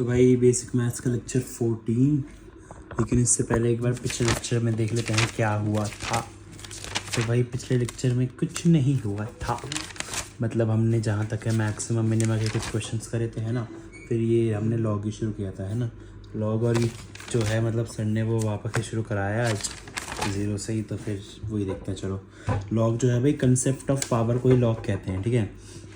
तो भाई basic maths का लेक्चर 14, लेकिन इससे पहले एक बार पिछले लेक्चर में देख लेते हैं क्या हुआ था। तो भाई पिछले लेक्चर में कुछ नहीं हुआ था, मतलब हमने जहाँ तक है मैक्सिमम मिनिमम के कुछ क्वेश्चंस करे थे, है ना। फिर ये हमने लॉग ही शुरू किया था, है ना। लॉग और जो है मतलब सर ने वो वापस से शुरू कराया आज 0 से ही, तो फिर वही देखते हैं। चलो, लॉग जो है भाई कंसेप्ट ऑफ पावर को ही लॉग कहते हैं, ठीक है।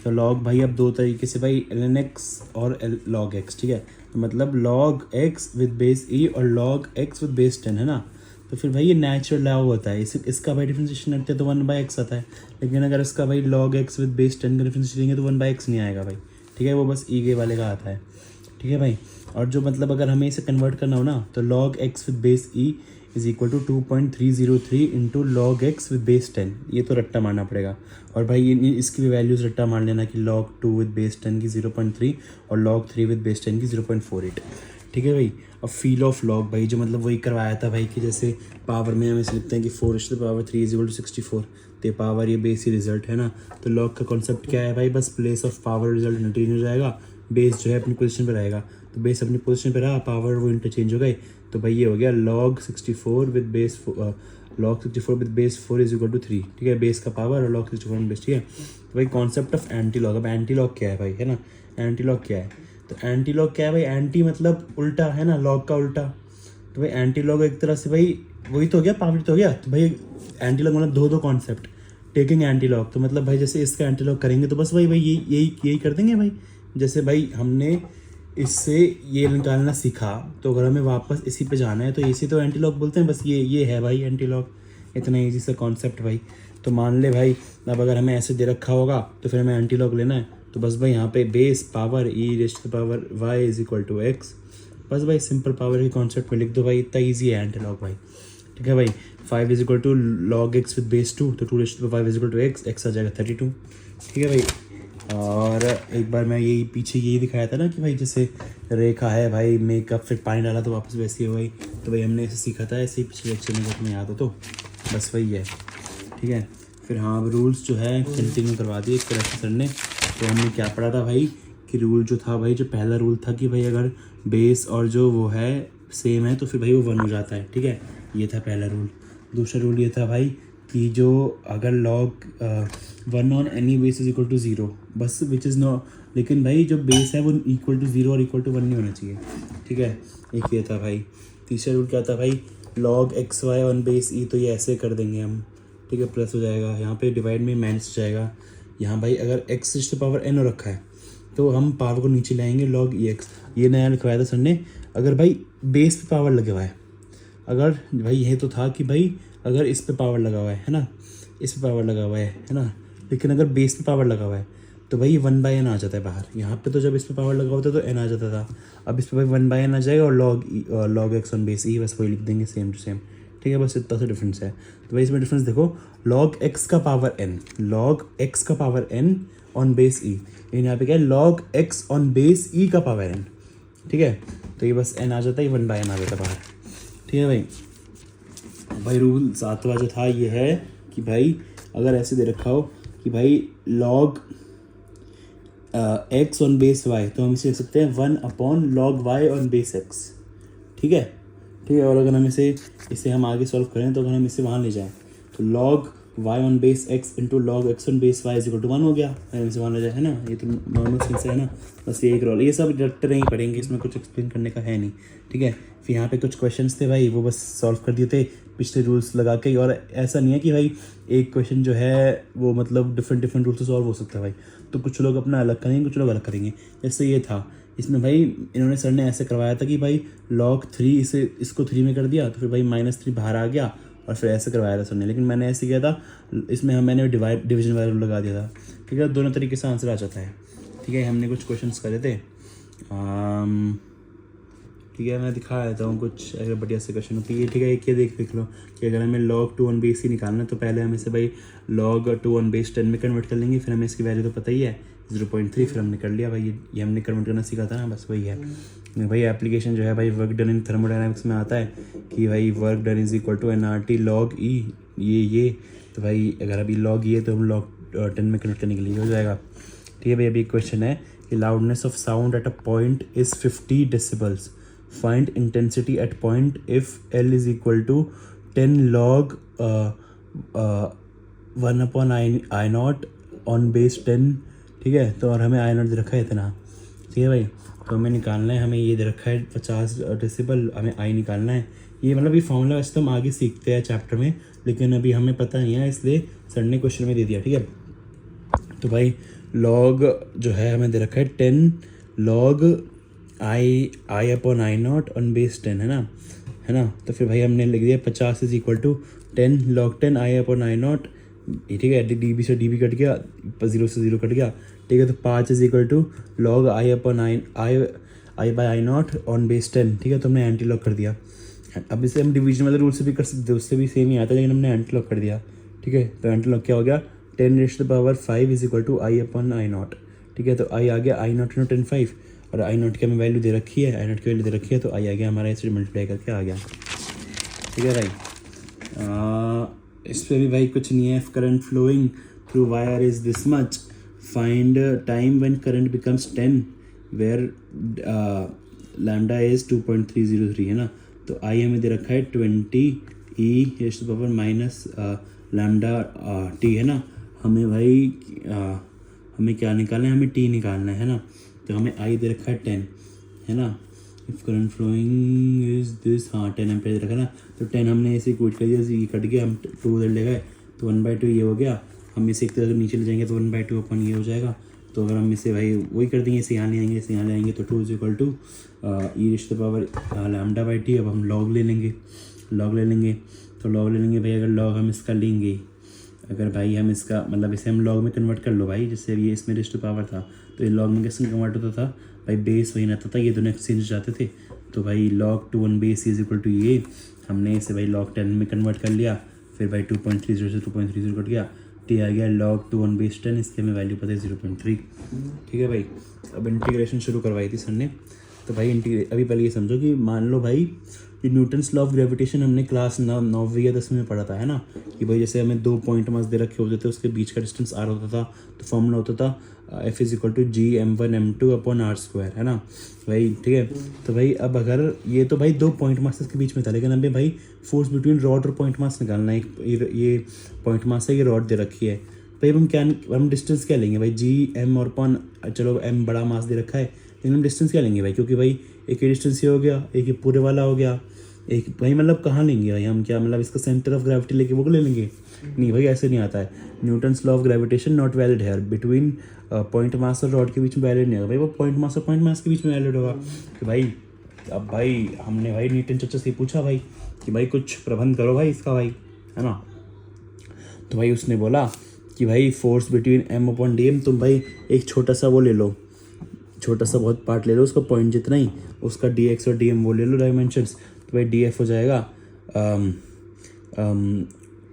तो लॉग भाई अब दो तरीके से भाई ln x और log x, ठीक है। तो मतलब log x with base e और log x विद बेस 10, है ना। तो फिर भाई ये नेचुरल लॉग होता है, इसका भाई डिफरेंशिएशन करते हैं तो 1/x आता है। लेकिन अगर इसका भाई log x विद बेस 10 का डिफरेंशिएशन लेंगे तो 1/x नहीं आएगा भाई, ठीक है। वो बस e के वाले का आता है, ठीक है भाई। और जो मतलब अगर हमें इसे कन्वर्ट करना हो ना, तो log x with base e is equal to 2.303 into log x with base 10। ये तो रट्टा मारना पड़ेगा। और भाई इसकी भी वैल्यूज़ रट्टा मार लेना कि log 2 विद बेस 10 की 0.3 और log 3 विद बेस 10 की 0.48, ठीक है भाई। अब फील ऑफ लॉग भाई जो मतलब वही करवाया था भाई कि जैसे पावर में हम इसे लिखते हैं कि 4⁻³ इज इक्वल टू 64, तो पावर ये बेस ही रिजल्ट है ना। तो लॉग का कॉन्सेप्ट क्या है भाई, बस place of power result interchange हो जाएगा, बेस जो है अपनी पोजीशन पर रहेगा। तो बेस अपनी पोजीशन पर रहा, पावर वो इंटरचेंज हो गई। तो भाई ये हो गया log 64 with base log 64 with base 4 is equal to 3, ठीक है। बेस का पावर और log 64 बेस, ठीक है। तो भाई कॉन्सेप्ट ऑफ एंटी लॉग, अब एंटी लॉग क्या है भाई, है ना। एंटी लॉग क्या है, तो एंटी लॉग क्या है भाई, एंटी मतलब उल्टा, है ना, लॉग का उल्टा। तो भाई एंटी लॉग एक तरह से भाई वही तो हो गया, पावर तो हो गया। तो भाई एंटी लॉग मतलब दो कॉन्सेप्ट, टेकिंग एंटी लॉग। तो मतलब भाई जैसे इसका एंटी लॉग करेंगे तो बस भाई यही कर देंगे भाई। जैसे भाई हमने इससे ये निकालना सीखा, तो अगर हमें वापस इसी पे जाना है तो इसी तो एंटी लॉग बोलते हैं। बस ये है भाई एंटी लॉग, इतना ईजी सा कॉन्सेप्ट भाई। तो मान ले भाई अब अगर हमें ऐसे दे रखा होगा तो फिर हमें एंटी लॉग लेना है, तो बस भाई यहाँ पे base power e⁻y is equal to x, बस भाई सिंपल पावर के कॉन्सेप्ट में लिख दो भाई, इतना ईजी है एंटी लॉग भाई, ठीक है भाई। 5 is equal to log x with base 2, तो 2⁵ इज इक्वल टू x आ जाएगा 32, ठीक है भाई। और एक बार मैं पीछे यही दिखाया था ना कि भाई जैसे रेखा है भाई, मेकअप फिर पानी डाला तो वापस वैसे ही हो गई। तो भाई हमने ऐसे सीखा था, ऐसे ही पिछले लेक्चर में, जब तुम्हें याद हो तो बस वही है, ठीक है। फिर हाँ, रूल्स जो है कंटिन्यू करवा दिए एक तरह से सर ने। तो हमने क्या पढ़ा था भाई कि रूल जो था भाई, जो पहला रूल था कि भाई अगर बेस और जो वो है सेम है तो फिर भाई वो 1 हो जाता है, ठीक है। ये था पहला रूल। दूसरा रूल ये था भाई कि जो अगर log 1 on any base is equal to 0, बस विच इज़ नो, लेकिन भाई जो बेस है वो इक्वल टू 0 और इक्वल टू 1 नहीं होना चाहिए, ठीक है। एक ये था भाई। तीसरा रूल क्या था भाई, log xy on base e, तो ये ऐसे कर देंगे हम, ठीक है, प्लस हो जाएगा, यहाँ पे डिवाइड में माइनस हो जाएगा। यहाँ भाई अगर x टू पावर n हो रखा है तो हम पावर को नीचे लाएंगे log ex, ये नया लिखवाया था सर ने। अगर भाई बेस पे पावर लगे हुआ है, अगर भाई ये तो था कि भाई अगर इस पे पावर लगा हुआ है ना, इस पे पावर लगा हुआ है ना, लेकिन अगर बेस पे पावर लगा हुआ है तो भाई 1/n आ जाता है बाहर। यहाँ पे तो जब इस पे पावर लगा होता है तो n आ जाता था, अब इस पे भाई 1/n आ जाएगा और log x on base e, बस वही लिख देंगे सेम टू सेम, ठीक है। बस इतना सा डिफरेंस है। तो भाई इसमें डिफरेंस देखो, log x का power n on base e, लेकिन यहाँ पे क्या है log x on base e का पावर n, ठीक है। तो ये बस n आ जाता है, 1/n आ जाता है बाहर, ठीक है भाई। भाई रूल 7वां जो था ये है कि भाई अगर ऐसे दे रखा हो कि भाई log x on base y, तो हम इसे लिख सकते हैं 1/log y on base x, ठीक है, ठीक है। और अगर हम इसे हम आगे सॉल्व करें तो अगर हम इसे वहाँ ले जाएं तो log y on base x into log x on base y is equal to 1 हो गया, अगर इसे वहाँ ले जाए, है ना। ये तो नॉर्मल सेंस है ना, बस ये एक रोल, ये सब डायरेक्ट नहीं पढ़ेंगे, इसमें कुछ एक्सप्लेन करने का है नहीं, ठीक है। फिर यहाँ पे कुछ क्वेश्चंस थे भाई, वो बस सॉल्व कर दिए थे पिछले रूल्स लगा के। और ऐसा नहीं है कि भाई एक क्वेश्चन जो है वो मतलब डिफरेंट रूल से सॉल्व हो सकता है भाई, तो कुछ लोग अपना अलग करेंगे, कुछ लोग अलग करेंगे। जैसे ये था, इसमें भाई इन्होंने सर ने ऐसे करवाया था कि भाई log 3 इसको 3 में कर दिया, तो फिर भाई -3 बाहर आ गया, और फिर ऐसे करवाया था सर ने। लेकिन मैंने ऐसे किया था, इसमें मैंने डिवीजन वाला रूल लगा दिया था, ठीक है। दोनों तरीके से आंसर आ जाता है, ठीक है। हमने कुछ क्वेश्चंस करे थे, ठीक है, मैं दिखा देता हूँ कुछ अगर बढ़िया से क्वेश्चन होती है, ठीक है। एक ये देख लो कि अगर हमें log 2 ऑन बेस ही निकालना है तो पहले हम इसे भाई log 2 ऑन बेस 10 में कन्वर्ट कर लेंगे, फिर हमें इसकी वैल्यू तो पता ही है 0.3, फिर हमने कर लिया भाई। ये हमने कन्वर्ट करना सीखा था ना, बस वही है भाई। एप्लीकेशन जो है भाई वर्क डन इन थर्मोडायनामिक्स में आता है कि भाई work done is equal to nRT log e, ये तो भाई अगर अभी log e है तो हम log 10 में कन्वर्ट करने के लिए हो जाएगा, ठीक है भाई। अभी एक क्वेश्चन है कि loudness of sound at a point is 50 decibels, find intensity at point if L is equal to 10 log 1/I0 on base 10, ठीक है। तो और हमें I0 दे रखा है इतना, ठीक है भाई। तो हमें निकालना है, हमें ये दे रखा है 50 डेसिबल, हमें आई निकालना है। ये मतलब ये फॉर्मूला वैसे तो हम आगे सीखते हैं चैप्टर में, लेकिन अभी हमें पता नहीं है, इसलिए सर ने क्वेश्चन में दे दिया, ठीक है। तो भाई लॉग जो है हमें दे रखा है 10 log I/I0 ऑन बेस 10, है ना। तो फिर भाई हमने लिख दिया 50 is equal to 10 log 10 I/I0, ठीक है। DB से DB कट गया, 0 से 0 कट गया, ठीक है। तो 5 is equal to log I/I0 on base 10, ठीक है। तो हमने एंटी लॉग कर दिया। अब इसे हम डिवीजन वाले रूल से भी कर सकते हैं, उससे भी सेम ही आता है, लेकिन हमने एंटी लॉग कर दिया, ठीक है। तो एंटी लॉग क्या हो गया, 10⁵ इज इक्वल टू I/I0, ठीक है। तो I आ गया I0 × 10 5, और I0 की हमें वैल्यू दे रखी है, I0 की वैल्यू दे रखी है, तो I आ गया हमारा, इसे मल्टीप्लाई करके आ गया, ठीक है भाई। इस पर भी भाई कुछ नहीं है। If current flowing through wire is this much, find time when current becomes 10 where lambda is 2.303, है ना। तो आई हमें दे रखा है 20 e⁻⁻ लैम्डा टी, है ना। हमें भाई हमें क्या निकालना है, हमें टी निकालना है ना। तो हमें आई दे रखा है 10, है ना। If current following is this, हाँ 10 एम्पीयर रखा ना। तो 10 हमने ऐसे कोट कर दिया, ये कट गया, हम 2 उधर ले गए, तो 1/2 ये हो गया। हम इसे एक तरह से नीचे ले जाएंगे तो 1/2 अपन ये हो जाएगा। तो अगर हम इसे भाई वही कर देंगे, इसे यहाँ ले आएंगे, इसे यहाँ ले आएंगे, तो 2 इज इक्वल टू e⁻λ/t। अब हम लॉग ले लेंगे, तो लॉग ले लेंगे भाई। अगर लॉग हम इसका लेंगे, अगर भाई हम इसका मतलब इसे हम लॉग में कन्वर्ट कर लो भाई, जैसे ये इसमें रेज़ टू पावर था, तो ये लॉग में कैसे कन्वर्ट होता था भाई, बेस वही रहता था, ये दोनों एक्सचेंज जाते थे। तो भाई log 2 1 base is equal to ये, हमने इसे भाई log 10 में कन्वर्ट कर लिया। फिर भाई 2.30 से 2.30 कट गया, टी आ गया log 2 1 बेस 10, इसकी हमें वैल्यू पता है 0.3, ठीक है भाई। अब इंटीग्रेशन शुरू करवाई थी सर ने। तो भाई अभी पहले ये समझो कि मान लो भाई कि न्यूटन्स लॉ ऑफ ग्रेविटेशन हमने क्लास 9वीं या 10वीं में पढ़ा था, है ना। कि भाई जैसे हमें 2 पॉइंट मास दे रखे होते थे, उसके बीच का डिस्टेंस r होता था, तो फॉर्मूला होता था F is equal to G m1m2/r², है ना भाई, ठीक है। तो भाई अब अगर ये तो भाई 2 पॉइंट मास के बीच में था, लेकिन हमें भाई फोर्स बिटवीन रॉड और पॉइंट मास निकालना है। ये पॉइंट मास है, ये रॉड दे रखी है भाई। हम डिस्टेंस क्या लेंगे भाई, G m और पॉन, चलो m बड़ा मास दे रखा है, लेकिन हम डिस्टेंस क्या लेंगे भाई, क्योंकि भाई एक ही डिस्टेंस ये हो गया, एक ही पूरे वाला हो गया, एक भाई मतलब कहाँ लेंगे भाई हम, क्या मतलब इसका सेंटर ऑफ ग्रेविटी लेके वो ले लेंगे, नहीं भाई ऐसे नहीं आता है। Newton's law of gravitation not valid है, बिटवीन पॉइंट मास और रॉड के बीच में वैलिड नहीं होगा भाई, वो पॉइंट मास और पॉइंट मास के बीच में वैलिड होगा। कि भाई अब भाई हमने भाई न्यूटन चाचा से पूछा भाई कि भाई कुछ प्रबंध करो भाई इसका भाई, है ना। तो भाई उसने बोला कि भाई फोर्स बिटवीन m/dm, तुम भाई एक छोटा सा वो ले लो, छोटा सा बहुत पार्ट ले लो, उसका पॉइंट जितना ही, उसका dx और dm वो ले लो डायमेंशंस। तो भाई df हो जाएगा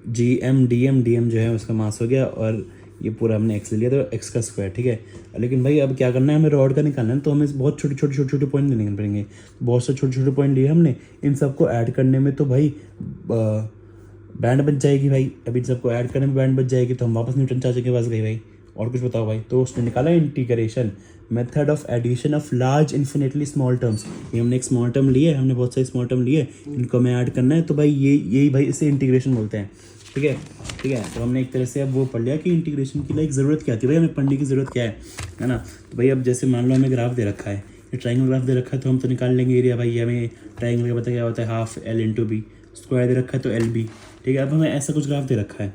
dm जो है उसका मास हो गया, और ये पूरा हमने x ले लिया, तो x का स्क्वायर, ठीक है। लेकिन भाई अब क्या करना है, हमें रॉड का निकालना है, तो हमें बहुत छोटे पॉइंट लेने पड़ेंगे। बहुत से छोटे पॉइंट लिए हमने, इन सबको ऐड करने में तो भाई बैंड बच जाएगी भाई। अभी इन सबको ऐड करने में बैंड बच जाएगी, तो हम वापस न्यूटन चाचा के पास गए भाई, और कुछ बताओ भाई। तो उसने निकाला integration method of addition of large infinitely small terms. ये हमने एक स्मॉल टर्म लिए, हमने बहुत सारे स्मॉल टर्म लिए, इनको हमें ऐड करना है, तो भाई यही भाई इसे इंटीग्रेशन बोलते हैं, ठीक है। तो हमने एक तरह से अब वो पढ़ लिया कि इंटीग्रेशन की लाइक ज़रूरत क्या थी भाई, हमें पढ़ने की ज़रूरत क्या है ना। तो भाई अब जैसे मान लो हमें ग्राफ दे रखा है, ये ट्राइंगल ग्राफ दे रखा है, तो हम तो निकाल लेंगे एरिया भाई। हमें ट्राइंगल का पता क्या होता है, हाफ L/B, स्क्वायर दे रखा है तो LB, ठीक है। अब हमें ऐसा कुछ ग्राफ दे रखा है,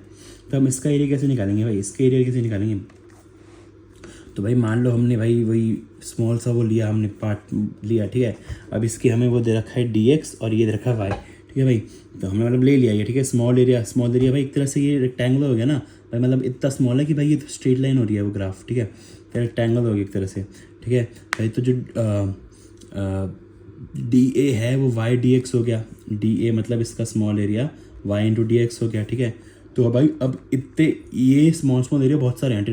तो हम इसका एरिया कैसे निकालेंगे भाई, इसके एरिया कैसे निकालेंगे। तो भाई मान लो हमने भाई वही स्मॉल सा वो लिया, हमने पार्ट लिया, ठीक है। अब इसकी हमें वो दे रखा है dx और ये दे रखा है y, ठीक है भाई। तो हमने मतलब ले लिया ये, ठीक है। स्मॉल एरिया भाई एक तरह से ये रेक्टेंगुलर हो गया ना भाई, मतलब इतना स्मॉल है कि भाई ये तो स्ट्रेट लाइन हो रही है वो ग्राफ, ठीक है। तो रेक्टेंगुलर हो गया एक तरह से, ठीक है भाई। तो जो dA है वो y dx हो गया, dA मतलब इसका small area y into dx हो गया, ठीक है। तो भाई अब इतने ये स्मॉल एरिया बहुत सारे हैं,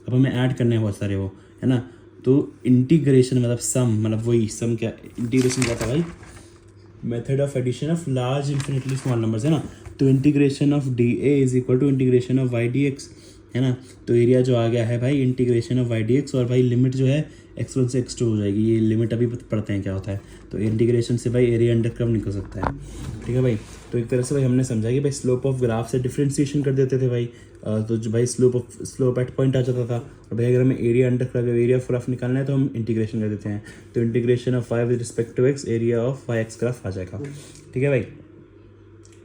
अब हमें ऐड करने हैं बहुत सारे वो, है ना। तो इंटीग्रेशन मतलब सम, मतलब वही सम, क्या इंटीग्रेशन क्या था भाई, method of addition of large infinitely small numbers, है ना। तो integration of dA is equal to integration of y dx, है ना। तो एरिया जो आ गया है भाई integration of y d x, और भाई लिमिट जो है x1 से x2 हो जाएगी। ये लिमिट अभी पढ़ते हैं क्या होता है। तो इंटीग्रेशन से भाई एरिया अंडर कर्व निकल सकता है, ठीक है भाई। तो एक तरह से भाई हमने समझा कि भाई स्लोप ऑफ ग्राफ से डिफ्रेंशिएशन कर देते थे भाई, तो जो भाई स्लोप एट पॉइंट आ जाता था। और भाई अगर हमें area under curve area of graph निकालना है तो हम इंटीग्रेशन कर देते हैं। तो integration of y with respect to x area of y x graph आ जाएगा, ठीक है भाई।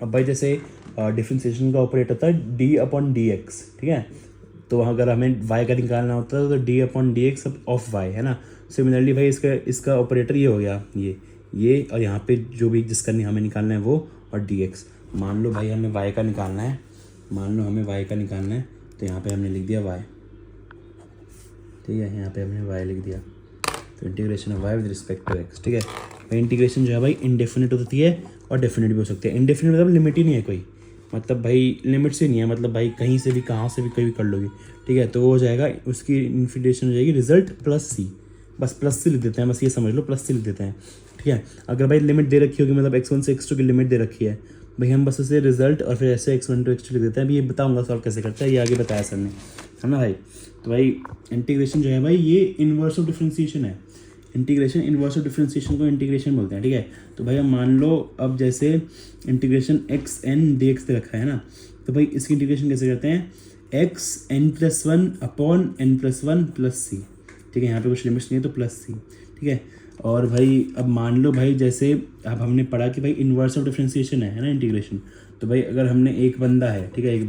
अब भाई जैसे डिफ्रेंशिएशन का ऑपरेट होता है डी अपॉन डी एक्स, ठीक है। तो अगर हमें y का निकालना होता है तो d upon d x of y, है ना। सिमिलरली भाई इसका ऑपरेटर ये हो गया, ये और यहाँ पे जो भी जिसका हमें निकालना है वो, और डी एक्स। मान लो भाई हमें y का निकालना है, तो यहाँ पे हमने लिख दिया y, ठीक है। यहाँ पे हमने y लिख दिया, तो integration of y with respect to x, ठीक है भाई। इंटीग्रेशन जो है भाई इंडेफिनिट होती है और डेफिनेट भी हो सकती है। इंडेफिनिट मतलब लिमिट ही नहीं है कोई, मतलब भाई लिमिट से नहीं है, मतलब भाई कहीं से भी कहाँ से भी कहीं भी कर लोगे, ठीक है। तो वो हो जाएगा, उसकी इंफिनेशन हो जाएगी रिजल्ट प्लस सी, बस प्लस सी लिख देते हैं, बस ये समझ लो प्लस सी लिख देते हैं, ठीक है। अगर भाई लिमिट दे रखी होगी, मतलब x1 से x2 की लिमिट दे रखी है भाई, हम बस उसे रिजल्ट और फिर ऐसे x1 to x2 लिख देते हैं। अभी ये बताऊंगा सॉल्व कैसे करता है, ये आगे बताया सर ने, है ना भाई। तो भाई इंटीग्रेशन जो है भाई ये इन्वर्स ऑफ डिफ्रेंशिएशन है। इंटीग्रेशन इन्वर्स ऑफ डिफ्रेंशिएशन को इंटीग्रेशन बोलते हैं, ठीक है। तो भाई अब मान लो अब जैसे integration x n d x दे रखा है ना, तो भाई इसकी इंटीग्रेशन कैसे करते हैं, x n plus one upon n plus one plus c, ठीक है। यहाँ पे कुछ लिमिट्स नहीं है तो प्लस सी, ठीक है। और भाई अब मान लो भाई जैसे अब हमने पढ़ा कि भाई इन्वर्स ऑफ डिफ्रेंशिएशन है ना इंटीग्रेशन। तो भाई अगर हमने एक बंदा है, ठीक है,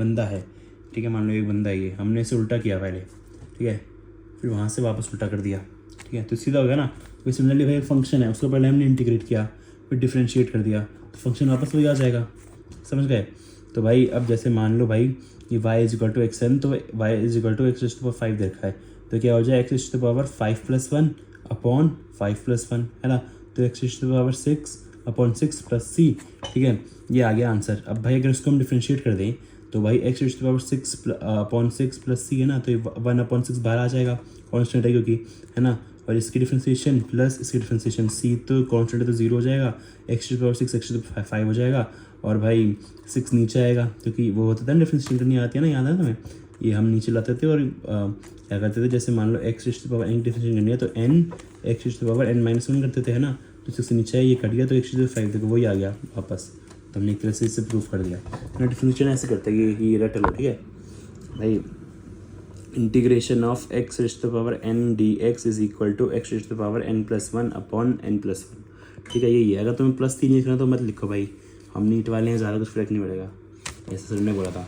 ठीक है, मान लो एक बंदा है, ये हमने इसे उल्टा किया पहले, ठीक है, फिर वहाँ से वापस उल्टा कर दिया, ठीक है, तो सीधा हो गया ना। फिर सिमिलरली भाई एक फंक्शन है, उसको पहले हमने इंटीग्रेट किया, फिर डिफ्रेंशिएट कर दिया, तो फंक्शन वापस वही आ जाएगा, समझ गए। तो भाई अब जैसे मान लो भाई ये y is equal to x n, तो y is equal to x to power 5 दे रखा है, तो क्या हो जाए x to power 5 plus 1 upon 5 plus 1, है ना। तो x to power 6 upon 6 plus c, ठीक है, ये आ गया आंसर। अब भाई अगर इसको हम डिफ्रेंशिएट कर दें तो भाई x to power 6 upon 6 plus c, है ना, तो 1 अपॉन 6 बाहर आ जाएगा, कॉन्स्टेंट है क्योंकि, है ना। और इसकी डिफ्रेंशिएशन प्लस इसकी डिफ्रेंशिएशन, सी तो कॉन्स्टेंट है तो 0 हो जाएगा, x to power 6 x to 5 हो जाएगा, और भाई 6 नीचे आएगा क्योंकि वो होता था ना डिफ्रेंशिएशन करनी आती है ना, याद है तुम्हें, ये हम नीचे लाते थे और क्या करते थे, जैसे मान लो x to power n differentiation करनी है तो n x to power n minus 1 करते थे, है ना। तो 6 नीचे है, ये कट गया तो एक्स टू 5 देखो वही आ गया वापस, तो हमने एक तरह से इससे प्रूफ कर दिया ना। डिफ्रेंशिएशन ऐसे करते हैं, ये रट लो, ठीक है भाई। Integration of x to power n d x is equal to x to power n plus 1 upon n plus 1, ठीक है, यही है। अगर तुम्हें प्लस 3 लिखना तो मत लिखो भाई, हम नीट वाले हैं, ज़्यादा कुछ फर्क नहीं पड़ेगा, ऐसा सर ने बोला था,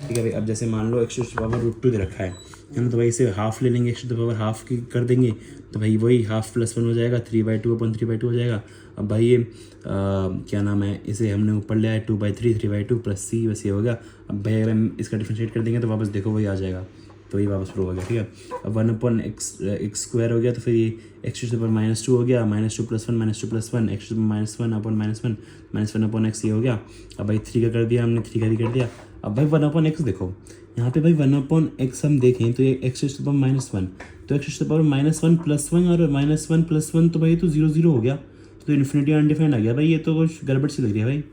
ठीक है भाई। अब जैसे मान लो एक्स टू पावर √2 दे रखा है ना, तो भाई इसे हाफ ले लेंगे, एक्स टू पावर हाफ की कर देंगे, तो भाई वही हाफ प्लस 1 हो जाएगा, 3/2 अपॉन 3/2 हो जाएगा। अब भाई ये क्या नाम है, इसे हमने ऊपर ले आया 2/3 3/2 प्लस सी, बस ये हो गया। अब भाई अगर हम इसका डिफ्रेंशिएट कर देंगे तो वापस देखो वही आ जाएगा, तो ये वापस प्रूव हो गया, ठीक है। अब 1 अपॉन एक्स स्क्वायर हो गया, तो फिर ये एक्स टू पावर -2 हो गया, -2 + 1 -2 + 1 x to -1 upon -1 upon x ये हो गया। अब भाई 3 का कर दिया हमने, 3 का भी कर दिया। अब भाई 1 अपॉन एक्स देखो, यहाँ पे भाई 1 अपॉन एक्स हम देखें तो ये एक्स टू पावर -1, तो एक्स टू पावर -1 + 1 और -1 + 1, तो भाई तो 0 0 हो गया, तो इन्फिनिटी अनडिफाइंड आ गया भाई। ये तो कुछ गड़बड़ सी लग रही है भाई,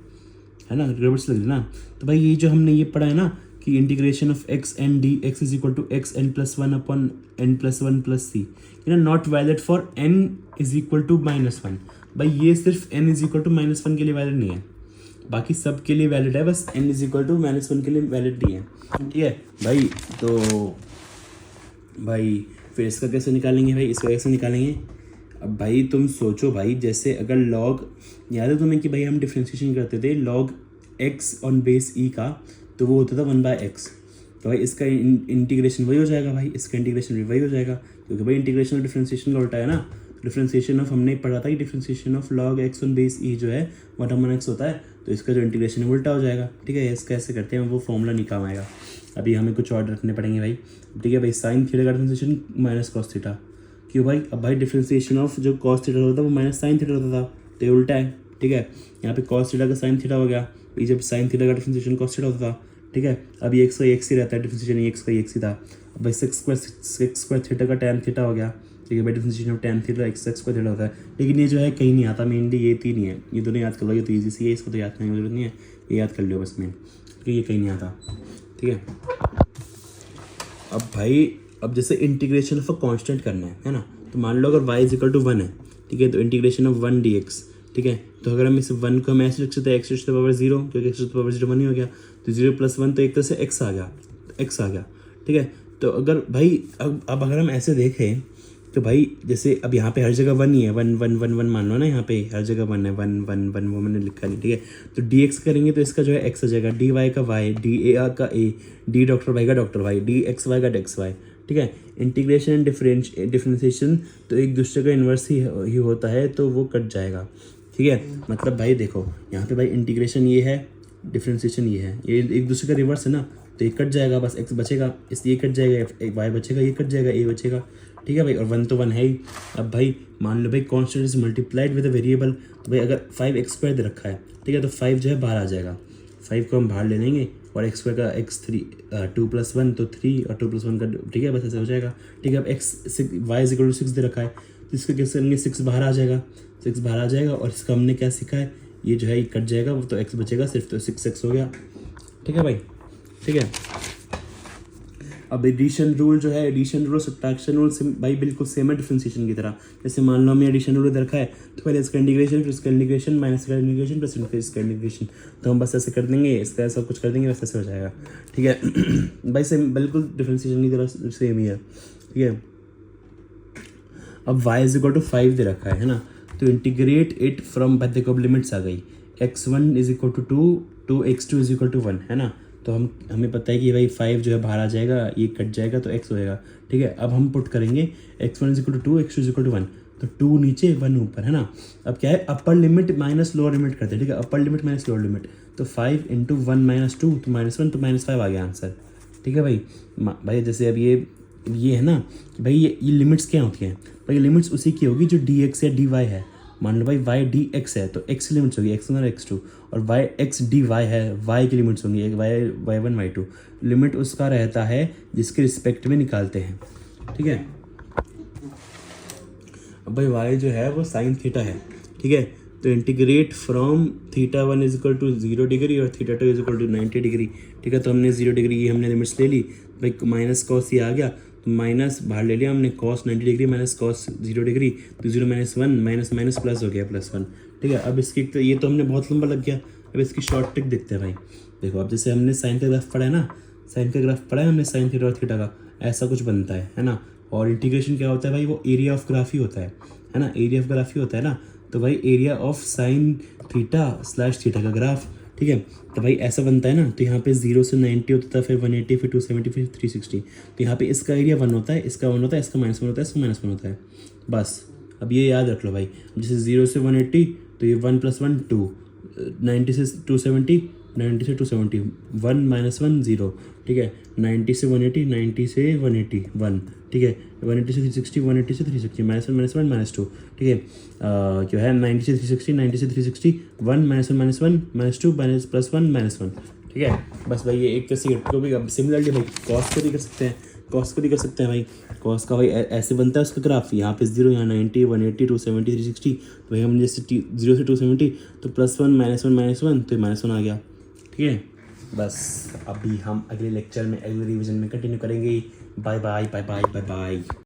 है ना, गड़बड़ सी लग रही है ना। तो भाई ये जो हमने ये पढ़ा है ना कि integration of x n d x is equal to x n plus 1 upon n plus 1 plus C, you know not valid for n is equal to -1। भाई ये सिर्फ एन इज इक्वल टू -1 के लिए वैलिड नहीं है, बाकी सब के लिए वैलिड है, बस एन इज इक्वल टू -1 के लिए वैलिड नहीं है, ठीक है भाई। तो भाई फिर इसका कैसे निकालेंगे भाई, इसका कैसे निकालेंगे। अब भाई तुम सोचो भाई, जैसे अगर लॉग, याद है तुम्हें कि भाई हम डिफ्रेंशिएशन करते थे लॉग एक्स ऑन बेस ई का, तो वो होता था 1/x, तो भाई इसका इंटीग्रेशन वही हो जाएगा भाई, इसका इंटीग्रेशन भी वही हो जाएगा, क्योंकि भाई इंटीग्रेशन और डिफ्रेंशिएशन का उल्टा है ना। डिफ्रेंशिएशन ऑफ हमने पढ़ा था कि differentiation of log x on base e जो है 1/x होता है, तो इसका जो इंटीग्रेशन है उल्टा हो जाएगा, ठीक है। इसका ऐसे करते हैं, वो फॉर्मूला नहीं काम आएगा, अभी हमें कुछ और रखने पड़ेंगे भाई, ठीक है भाई। साइन थीटा का डिफ्रेंशिएशन माइनस कॉस थीटा, क्यों भाई, अब भाई डिफ्रेंशिएशन ऑफ जो कॉस थीटा होता था वो माइनस साइन थीटा होता था, तो ये उल्टा है, ठीक है। यहाँ पे कॉस थीटा का साइन थीटा हो गया, ये जब साइन थीटा का डिफ्रेंशिएशन कॉस थीटा होता था, ठीक है। अब ये एक्स का एक्स ही रहता है, डिफ्रेंशिएशन एक्स का एक्स ही था। अब भाई सेक्स स्क्वायर थीटा का टैन थीटा हो गया, ठीक है भाई। Differentiation of tan theta x square theta होता है, लेकिन ये जो है कहीं नहीं आता, मेनली ये 3 ही है, ये दोनों याद कर लो, ये तो ईजी सी है, इसको तो याद करने की जरूरत नहीं है, ये याद कर लो बस मेन, क्योंकि ये कहीं नहीं आता, ठीक है। अब भाई अब जैसे इंटीग्रेशन ऑफ अ कांस्टेंट करना है ना, तो मान लो अगर y इज इक्वल टू 1 है, ठीक है, तो इंटीग्रेशन ऑफ 1 dx, ठीक है, तो अगर हम इस 1 को हम ऐसे लिख सकते हैं x टू द पावर 0, क्योंकि x टू द पावर 0 1 ही हो गया, तो 0 प्लस 1 तो एक तरह से x आ गया, x आ गया, ठीक है। तो अगर भाई अब अगर हम ऐसे देखें तो भाई जैसे अब यहाँ पे हर जगह 1 ही है, 1 1 1 1 मान लो ना, यहाँ पे हर जगह 1 है, 1 1 1 वो मैंने लिखा नहीं, ठीक है। तो dx करेंगे तो इसका जो है x आ जाएगा, dy का y, dA का a, d डॉक्टर वाई का डॉक्टर वाई, dxy का dxy, ठीक है। इंटीग्रेशन एंड डिफरेंशिएशन तो एक दूसरे का इन्वर्स ही होता है, तो वो कट जाएगा, ठीक है। मतलब भाई देखो यहाँ पे भाई इंटीग्रेशन ये है, डिफरेंशिएशन ये है, ये एक दूसरे का रिवर्स है ना, तो ये कट जाएगा, बस x बचेगा, इसलिए कट जाएगा, एक y बचेगा, ये कट जाएगा, a बचेगा, ठीक है भाई। और 1 तो 1 है ही। अब भाई मान लो भाई constant is multiplied with a variable, तो भाई अगर 5x² दे रखा है, ठीक है, तो 5 जो है बाहर आ जाएगा, 5 को हम बाहर ले लेंगे, और x² का x3 2 + 1 तो 3 और 2 + 1 का, ठीक है, बस ऐसे हो जाएगा, ठीक है। अब y इज इक्वल टू 6 दे रखा है, तो इसका कैसे करेंगे, 6 बाहर आ जाएगा, 6 बाहर आ जाएगा, और इसका हमने क्या सीखा है, ये जो है ये कट जाएगा, वो तो x बचेगा सिर्फ, तो 6x हो गया, ठीक है भाई, ठीक है। अब एडिशन रूल जो है, एडिशन रूल सब्ट्रैक्शन रूल भाई बिल्कुल सेम है डिफरेंशिएशन की तरह। जैसे मान लो हमें एडिशन रूल रखा है, तो पहले इसका इंटीग्रेशन, फिर इसका इंटीग्रेशन, माइनस का इंटीग्रेशन, प्लस इसका इंटीग्रेशन, तो हम बस ऐसे कर देंगे, इसका सब कुछ कर देंगे, बस ऐसे हो जाएगा, ठीक है। भाई सेम बिल्कुल डिफरेंशिएशन की तरह सेम ही है, ठीक है। अब y इज इक्वल टू 5 दे रखा है ना, तो इंटीग्रेट इट फ्रॉम, देखो अब लिमिट्स आ गई, x1 is equal to 2 x2 is equal to 1 है ना, तो हमें पता है कि भाई 5 जो है बाहर आ जाएगा, ये कट जाएगा, तो x होएगा, ठीक है। अब हम पुट करेंगे x1 is equal to 2, x2 is equal to 1, तो 2 नीचे 1 ऊपर है ना। अब क्या है, upper limit minus lower limit करते हैं, ठीक है, upper limit minus lower limit, तो 5 इंटू 1 माइनस 2 तो -1, तो -5 आ गया आंसर, ठीक है भाई। भाई जैसे अब ये है ना कि भाई ये लिमिट्स क्या होती हैं, भाई लिमिट्स उसी की होगी जो dx या dy है। मान लो भाई y dx है, तो x की लिमिट्स होगी x1 और x2, और y x dy है, y की लिमिट्स होंगी y1 y2, लिमिट उसका रहता है जिसके रिस्पेक्ट में निकालते हैं, ठीक है। अब भाई y जो है वो साइन थीटा है, ठीक है, तो integrate from θ1 is equal to 0 degree और θ2 इज इक्वल टू 90 डिग्री, ठीक है। तो हमने 0 डिग्री की हमने लिमिट्स ले ली, भाई माइनस कॉस ये आ गया, तो माइनस बाहर ले लिया हमने, cos 90 degree minus cos 0 degree, तो 0 - 1 माइनस माइनस प्लस हो गया, +1, ठीक है। अब इसकी तो ये तो हमने बहुत लंबा लग गया, अब इसकी शॉर्ट ट्रिक देखते हैं भाई। देखो अब जैसे हमने साइन का ग्राफ पढ़ा है ना, साइन का ग्राफ पढ़ा है हमने, साइन थीटा और थीटा का ऐसा कुछ बनता है ना। और इंटीग्रेशन क्या होता है भाई, वो एरिया ऑफ ग्राफ ही होता है ना, एरिया ऑफ ग्राफ ही होता है ना। तो भाई एरिया ऑफ साइन थीटा/थीटा का ग्राफ, ठीक है। तो भाई ऐसा बनता है ना, तो यहाँ पे 0 से 90 होता था, फिर 180, फिर 270, फिर 360, तो यहाँ पे इसका एरिया 1 होता है, इसका 1 होता है, इसका -1 होता है, इसका -1 होता है, बस। अब ये याद रख लो भाई, जैसे 0 से 180 तो ये 1 + 1 2, 90 से 270, 90 से 270, 1 - 1 0, ठीक है। 90 से 180, 90 से 180 1, ठीक है। 180 से 360, 180 से 360, -1 -2, ठीक है। क्या है, 90 से 360, 90 से 360, 1 -1 -1 -2 +1 -1, ठीक है। बस भाई ये एक तरह से भी सिमिलरली भाई कॉस को भी कर सकते हैं, भाई कॉस का भाई ऐसे बनता है उसका ग्राफ, यहाँ पे 0, यहाँ 90, 180, 270, 360, तो भाई हम जैसे 0 से 270 तो +1 -1 -1 तो -1 आ गया, ठीक है। बस अभी हम अगले लेक्चर में, अगले रिवीजन में कंटिन्यू करेंगे। Bye bye bye bye bye bye.